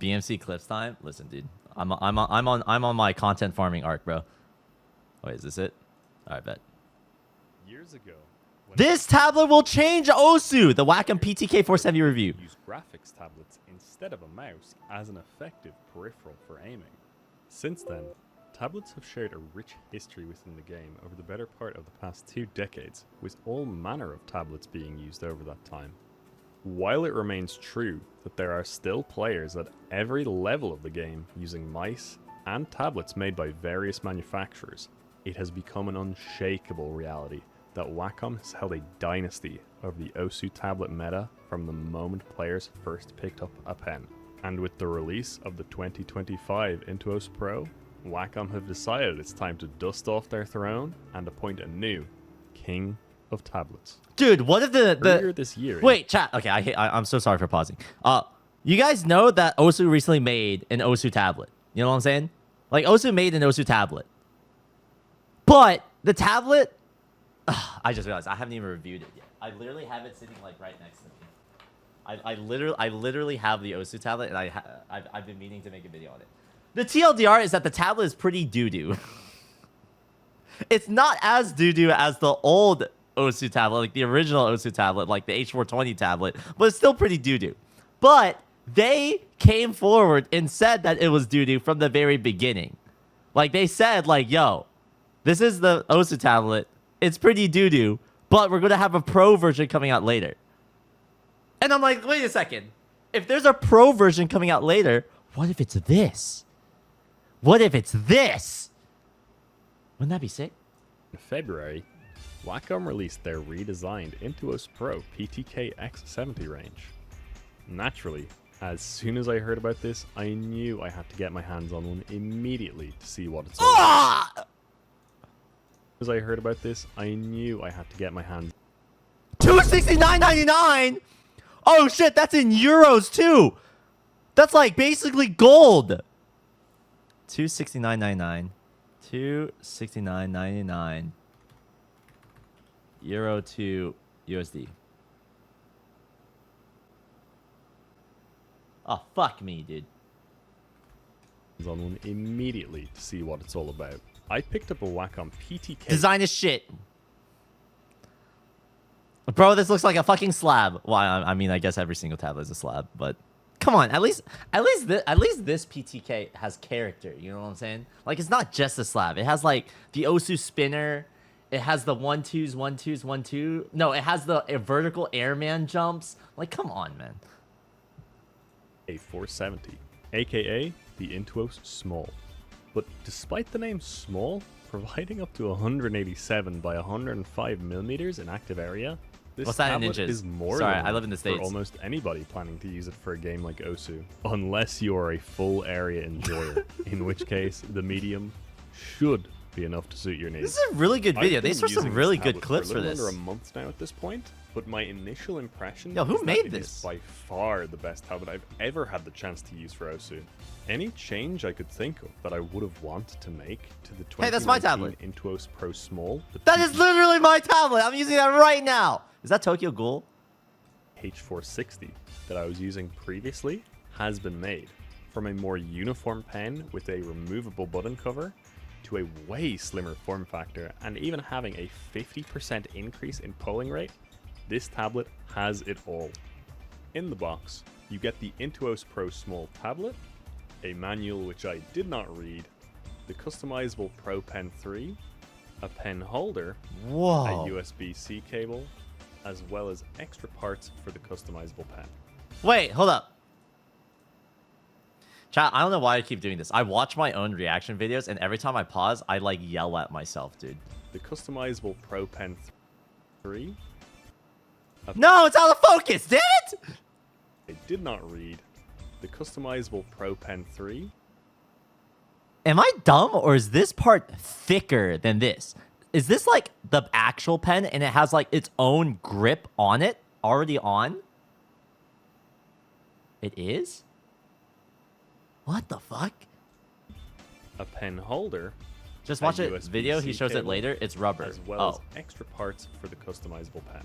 BMC clips time. Listen, dude, I'm on my content farming arc, bro. Wait, is this it? All right, bet. Years ago, this tablet will change Osu. The Wacom PTK-470 review. Use graphics tablets instead of a mouse as an effective peripheral for aiming. Since then, tablets have shared a rich history within the game over the better part of the past 2 decades, with all manner of tablets being used over that time. While it remains true that there are still players at every level of the game using mice and tablets made by various manufacturers, it has become an unshakable reality that Wacom has held a dynasty over the Osu tablet meta from the moment players first picked up a pen. And with the release of the 2025 Intuos Pro, Wacom have decided it's time to dust off their throne and appoint a new king of tablets. Dude, what if earlier this year? Wait, chat. Okay, I'm so sorry for pausing. You guys know that Osu recently made an Osu tablet. You know what I'm saying? Like Osu made an Osu tablet, but the tablet. I just realized I haven't even reviewed it yet. I literally have it sitting like right next to me. I literally have the Osu tablet, and I've been meaning to make a video on it. The TLDR is that the tablet is pretty doo-doo. It's not as doo-doo as the old Osu tablet, like the original Osu tablet, like the H420 tablet, but it's still pretty doo-doo. But they came forward and said that it was doo-doo from the very beginning. Like they said, like, yo, this is the Osu tablet. It's pretty doo-doo, but we're going to have a pro version coming out later. And I'm like, wait a second. If there's a pro version coming out later, what if it's this? What if it's this? Wouldn't that be sick? In February, Wacom released their redesigned Intuos Pro PTK-470 range. Naturally, as soon as I heard about this, I knew I had to get my hands on one immediately to see what it's all about. As I heard about this, I knew I had to get my hands. $269.99. Oh shit, that's in euros too. That's like basically gold. $269.99. $269.99. Euro to USD. Oh fuck me, dude. On one immediately to see what it's all about. I picked up a Wacom PTK. Design is shit. Bro, this looks like a fucking slab. Well, I mean, I guess every single tablet is a slab, but come on, at least this PTK has character. You know what I'm saying? Like, it's not just a slab. It has like the Osu spinner. It has the 1-2s, 1-2s, 1-2. No, it has the vertical airman jumps. Like, come on, man. A 470, aka the Intuos Small. But despite the name Small, providing up to 187 by 105 millimeters in active area, this What's that in tablet inches? is more Sorry, than I live in the for States. almost anybody planning to use it for a game like Osu, unless you are a full area enjoyer, in which case the medium should be enough to suit your needs. This is a really good video. I've They been saw some using really this good tablet clips for for a little this. under a month now at this point, but my initial impression Yo, who is that made it this? is by far the best tablet I've ever had the chance to use for Osu. Any change I could think of that I would have wanted to make to the 2019 Hey, that's my tablet. Intuos Pro Small, the That is literally my tablet. I'm using that right now. Is that Tokyo Ghoul? H460 that I was using previously has been made. From a more uniform pen with a removable button cover to a way slimmer form factor and even having a 50% increase in polling rate, this tablet has it all. In the box, you get the Intuos Pro Small tablet, a manual which I did not read, the customizable Pro Pen 3, a pen holder, Whoa. a USB-C cable, as well as extra parts for the customizable pen. Wait, hold up. Chat, I don't know why I keep doing this. I watch my own reaction videos, and every time I pause, I like yell at myself, dude. The customizable Pro Pen 3. No, it's out of focus, damn it! I did not read. The customizable Pro Pen 3. Am I dumb, or is this part thicker than this? Is this like the actual pen, and it has like its own grip on it, already on? It is? What the fuck? A pen holder. Just watch a it. USB-C Video, he shows it cable, later. It's rubber. as well as extra parts for the customizable pen.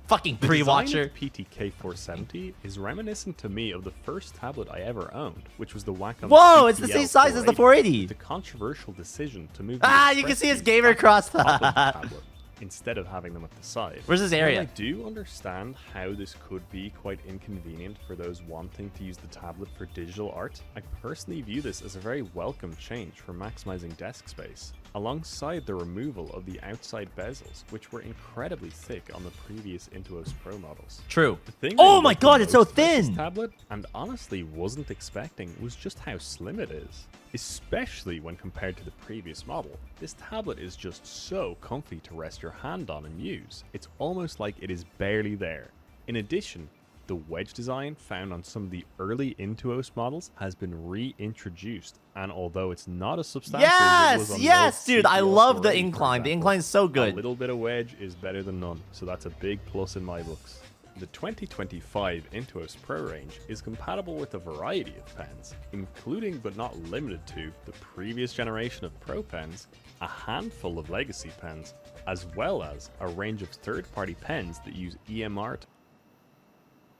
Fucking The pre-watcher. design of the PTK-470 is reminiscent to me of the first tablet I ever owned, which was the Wacom Whoa, it's the same size as the 480. The controversial decision to move Ah, the you can see his express gamer keys back across to the top of the that. tablet instead of having them at the side. Where's his While area? I do understand how this could be quite inconvenient for those wanting to use the tablet for digital art, I personally view this as a very welcome change for maximizing desk space, alongside the removal of the outside bezels, which were incredibly thick on the previous Intuos Pro models. True. The thing Oh I my loved the god, it's so most about this thin. tablet, and honestly wasn't expecting, was just how slim it is. Especially when compared to the previous model. This tablet is just so comfy to rest your hand on and use. It's almost like it is barely there. In addition, the wedge design found on some of the early Intuos models has been reintroduced, and although it's not as substantial as it was on Yes, the old dude, I CTL love the 480, for incline. The example, incline is so a good. little bit of wedge is better than none, so that's a big plus in my books. The 2025 Intuos Pro range is compatible with a variety of pens, including but not limited to the previous generation of Pro pens, a handful of legacy pens, as well as a range of third-party pens that use EMR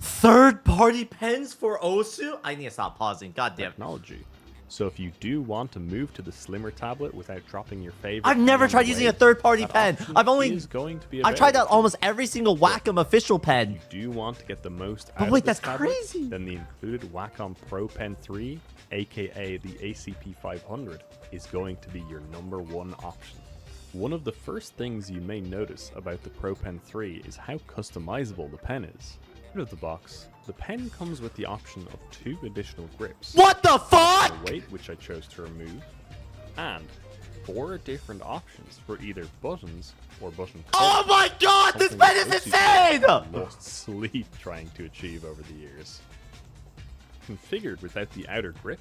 Third-party pens for Osu? I need to stop pausing. God damn. technology. So if you do want to move to the slimmer tablet without dropping your favorite, I've never tried using a third-party pen. I've tried out almost every single Wacom official pen. Do you want to get the most But out wait, of this that's tablet, crazy. then the included Wacom Pro Pen 3, aka the ACP 500, is going to be your #1 option. One of the first things you may notice about the Pro Pen 3 is how customizable the pen is. Out of the box, the pen comes with the option of 2 additional grips. What the fuck? The weight, which I chose to remove, and 4 different options for either buttons or button Oh covers. my god, this Something pen that is OC insane! lost sleep trying to achieve over the years. Configured without the outer grip,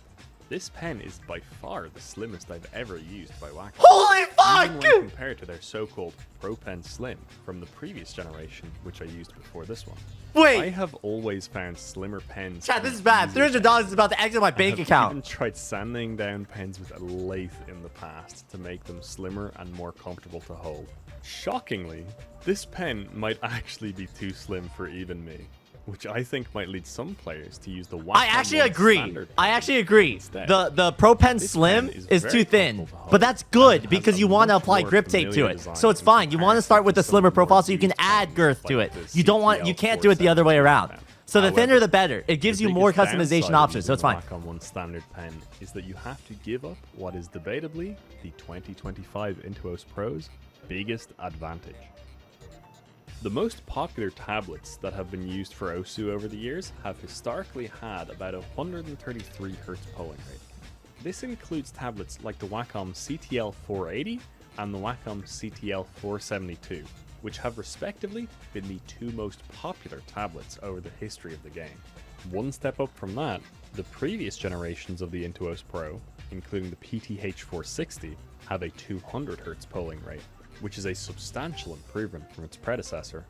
this pen is by far the slimmest I've ever used by Wacom. Holy Even fuck! when compared to their so-called Pro Pen Slim from the previous generation, which I used before this one. I Wait, have always found slimmer pens. chat, to this be is bad. easier to $300 is about to exit my I bank have account. even tried sanding down pens with a lathe in the past to make them slimmer and more comfortable to hold. Shockingly, this pen might actually be too slim for even me, which I think might lead some players to use the Wacom I actually One agree. standard I pen actually agree. instead. The Pro Pen This Slim pen is very too thin, comfortable to but that's hold good and because has you a want to much apply more grip tape to familiar it. design So it's in fine. You want to start with the comparison to slimmer some of the profile so you more can used add pens girth to like it. the You don't want, you can't do it the other way around. So the thinner However, the better. It gives the you more biggest customization downside of options, so using it's fine. the Wacom One standard pen is that you have to give up what is debatably the 2025 Intuos Pro's biggest advantage. The most popular tablets that have been used for Osu over the years have historically had about a 133 Hz polling rate. This includes tablets like the Wacom CTL-480 and the Wacom CTL-472, which have respectively been the 2 most popular tablets over the history of the game. One step up from that, the previous generations of the Intuos Pro, including the PTH-460, have a 200 Hz polling rate, which is a substantial improvement from its predecessor.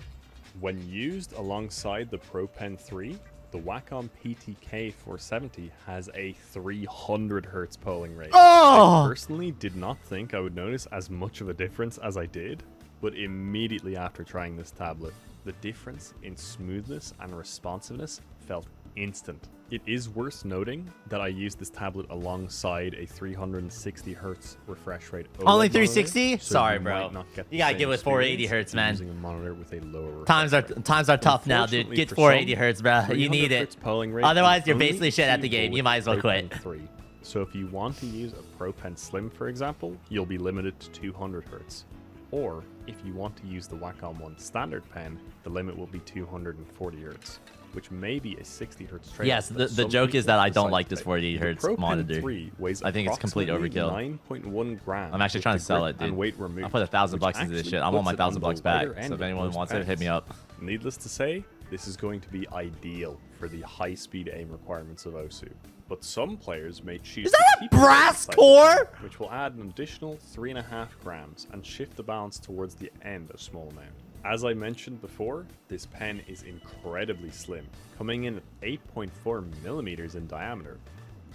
When used alongside the Pro Pen 3, the Wacom PTK-470 has a 300 Hz polling rate. Oh! I personally did not think I would notice as much of a difference as I did, but immediately after trying this tablet, the difference in smoothness and responsiveness felt instant. It is worth noting that I used this tablet alongside a 360 Hz refresh rate. OLED Only monitor, 360? so Sorry, you bro. might not get You the gotta same get with 480 experience Hz, man. using a monitor with a lower Times refresh rate. are tough now, dude. Unfortunately Get for 480 some, Hz, bro. You 300 need it. Hz polling rate Otherwise, is you're only basically shit at the achievable game. You with might as well Pro Pen quit. 3. So if you want to use a Pro Pen Slim, for example, you'll be limited to 200 Hz. Or if you want to use the Wacom One standard pen, the limit will be 240 Hz, which may be a 60 Hz trade. Yes, the joke is that I don't like this 480 The Hz Pro Pen monitor. 3 weighs I think it's complete approximately overkill. 9.1 grams. I'm actually with trying the to sell grip it, dude. and weight removed, I put $1,000 which bucks into this actually shit. I want my puts it on $1,000 bucks the back. lighter So end if of anyone most wants it, hit me pens. up. Needless to say, this is going to be ideal for the high-speed aim requirements of Osu. But some players may choose Is that to a keep the weight brass inside the core? pen, which will add an additional 3.5 grams and shift the balance towards the end a small amount. As I mentioned before, this pen is incredibly slim, coming in at 8.4 millimeters in diameter.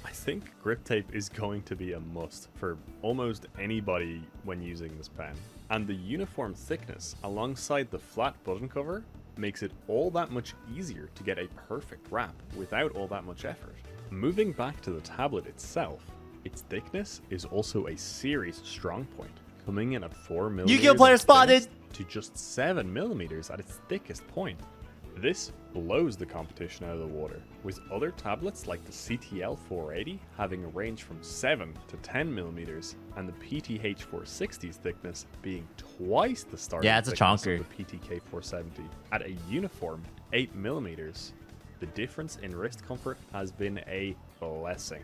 I think grip tape is going to be a must for almost anybody when using this pen. And the uniform thickness alongside the flat button cover makes it all that much easier to get a perfect wrap without all that much effort. Moving back to the tablet itself, its thickness is also a serious strong point, coming in at 4mm Yu-Gi-Oh player spotted! to just 7mm at its thickest point. This blows the competition out of the water, with other tablets like the CTL-480 having a range from 7 to 10mm, and the PTH-460's thickness being twice the starting Yeah, it's a thickness chonker. of the PTK-470 at a uniform 8mm. The difference in wrist comfort has been a blessing.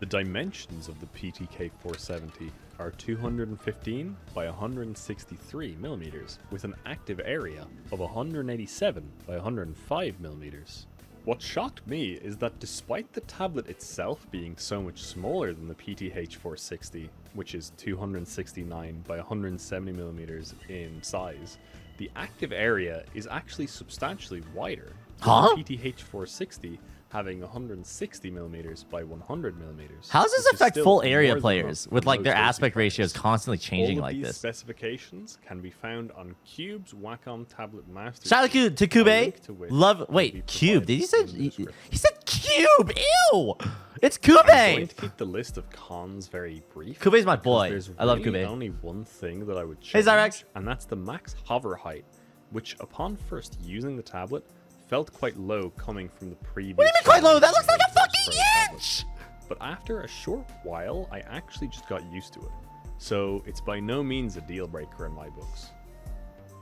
The dimensions of the PTK-470 are 215 by 163mm, with an active area of 187 by 105mm. What shocked me is that despite the tablet itself being so much smaller than the PTH-460, which is 269 by 170mm in size, the active area is actually substantially wider. Huh? The PTH-460 having 160mm by 100mm. How does this which is affect still full area more than players enough with for like their most OC aspect ratios players? constantly changing All of like these this? specifications can be found on Cube's Wacom tablet master. Shout out to A Kube. link to which Love. will be Wait, Cube. Did you say? provided in the description. He said Cube. Ew. It's I'm going Kube. to keep the list of cons very brief. Kube's my because boy. There's I love really Kube. only one thing that I would Hey, change, Zyrex. and that's the max hover height, which upon first using the tablet felt quite low coming from the previous. What do you mean quite low? That looks like a Pro fucking tablet. inch. But after a short while, I actually just got used to it. So it's by no means a deal breaker in my books.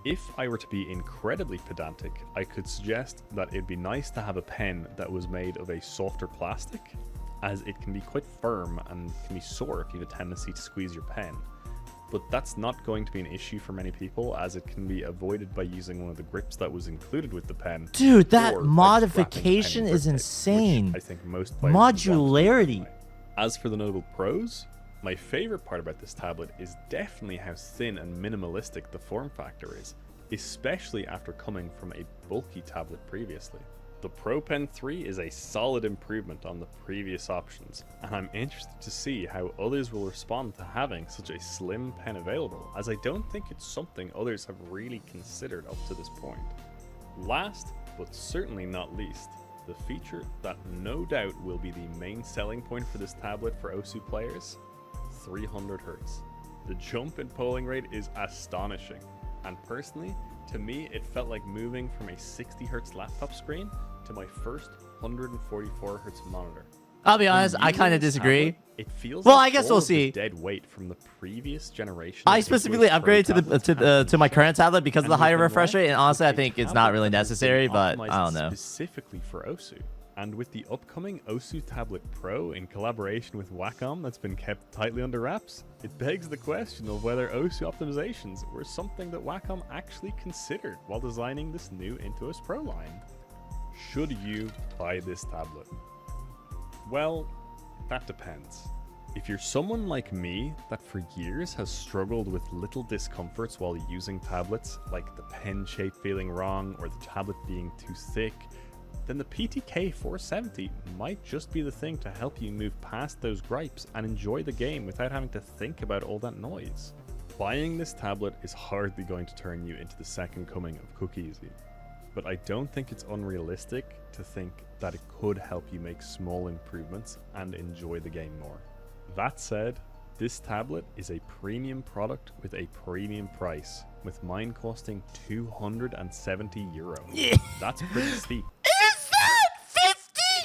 If I were to be incredibly pedantic, I could suggest that it'd be nice to have a pen that was made of a softer plastic, as it can be quite firm and can be sore if you have a tendency to squeeze your pen. But that's not going to be an issue for many people, as it can be avoided by using one of the grips that was included with the pen. Dude, that or by modification just wrapping the pen in is grip tape, insane. which I think most players would want to do Modularity. anyway. As for the notable pros, my favorite part about this tablet is definitely how thin and minimalistic the form factor is, especially after coming from a bulky tablet previously. The Pro Pen 3 is a solid improvement on the previous options, and I'm interested to see how others will respond to having such a slim pen available, as I don't think it's something others have really considered up to this point. Last, but certainly not least, the feature that no doubt will be the main selling point for this tablet for OSU players, 300Hz. The jump in polling rate is astonishing, and personally, to me, it felt like moving from a 60Hz laptop screen to my first 144Hz monitor. I'll be honest, When I using kind of this disagree. tablet, it feels Well, like I guess all we'll of the see. dead weight from the previous generation. I of specifically Pro upgraded to my tablets current tablet because of and the higher with refresh rate, and honestly, I with a think it's not tablet really that has been necessary, but optimized I don't know. Specifically for OSU. And with the upcoming OSU Tablet Pro in collaboration with Wacom that's been kept tightly under wraps, it begs the question of whether OSU optimizations were something that Wacom actually considered while designing this new Intuos Pro line. Should you buy this tablet? Well, that depends. If you're someone like me that for years has struggled with little discomforts while using tablets, like the pen shape feeling wrong or the tablet being too thick, then the PTK-470 might just be the thing to help you move past those gripes and enjoy the game without having to think about all that noise. Buying this tablet is hardly going to turn you into the second coming of Cookiesy, but I don't think it's unrealistic to think that it could help you make small improvements and enjoy the game more. That said, this tablet is a premium product with a premium price, with mine costing €270. Yeah. That's pretty steep. Is that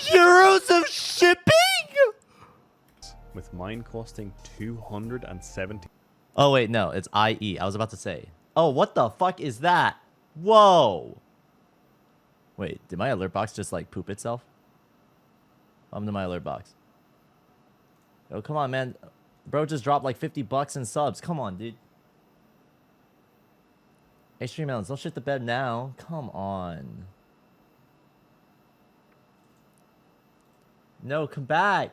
50 euros of shipping? With mine costing 270. Oh, wait, no, it's IE. I was about to say. Oh, what the fuck is that? Whoa. Wait, did my alert box just like poop itself? I'm to my alert box. Oh, come on, man. Bro just dropped like $50 in subs. Come on, dude. Hey, Stream Melons, don't shit the bed now. Come on. No, come back.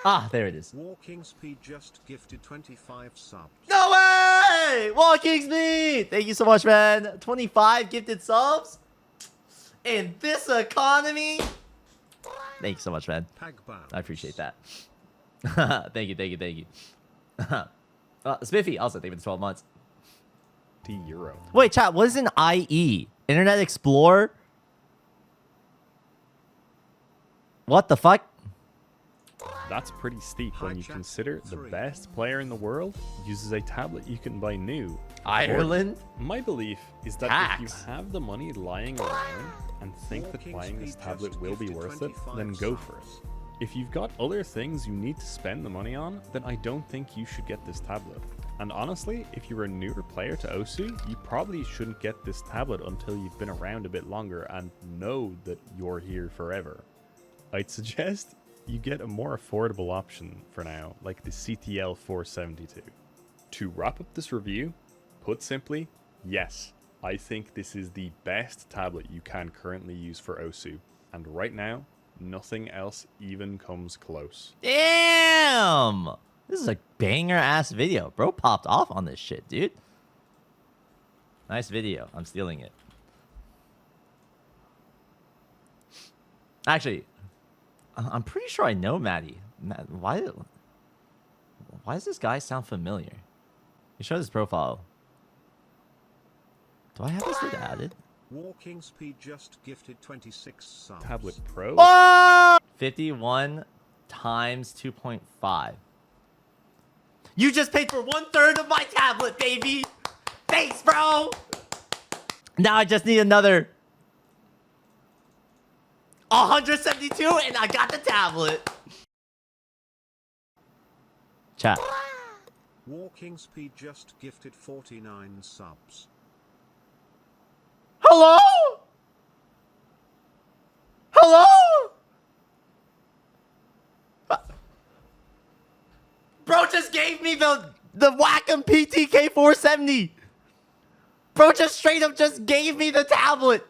Ah, there it is. Walking Speed just gifted 25 subs. No way! Walking Speed! Thank you so much, man. 25 gifted subs? In this economy? Thank you so much, man. Pagbound. I appreciate that. Thank you. Spiffy, also, thank you for the 12 months. €. Wait, chat, what is an IE? Internet Explorer? What the fuck? That's pretty steep when you Hijack consider the 3. best player in the world uses a tablet you can buy new. Ireland? My belief is that if you Tax. have the money lying around and think that buying this tablet will be worth it, then go for it. If you've got other things you need to spend the money on, then I don't think you should get this tablet. And honestly, if you're a newer player to Osu, you probably shouldn't get this tablet until you've been around a bit longer and know that you're here forever. I'd suggest you get a more affordable option for now, like the CTL-472. To wrap up this review, put simply, yes, I think this is the best tablet you can currently use for Osu, and right now, nothing else even comes close. Damn! This is a banger-ass video. Bro popped off on this shit, dude. Nice video. I'm stealing it. Actually, I'm pretty sure I know Maddie. Why does this guy sound familiar? He showed his profile. Do I have this dude added? Walking Speed just gifted 26 subs. Tablet Pro? Oh! 51 times 2.5. You just paid for 1/3 of my tablet, baby. Thanks, bro. Now I just need another 172 and I got the tablet. Chat. Walking Speed just gifted 49 subs. Hello? Hello? Bro just gave me the Wacom PTK-470. Bro just straight up just gave me the tablet.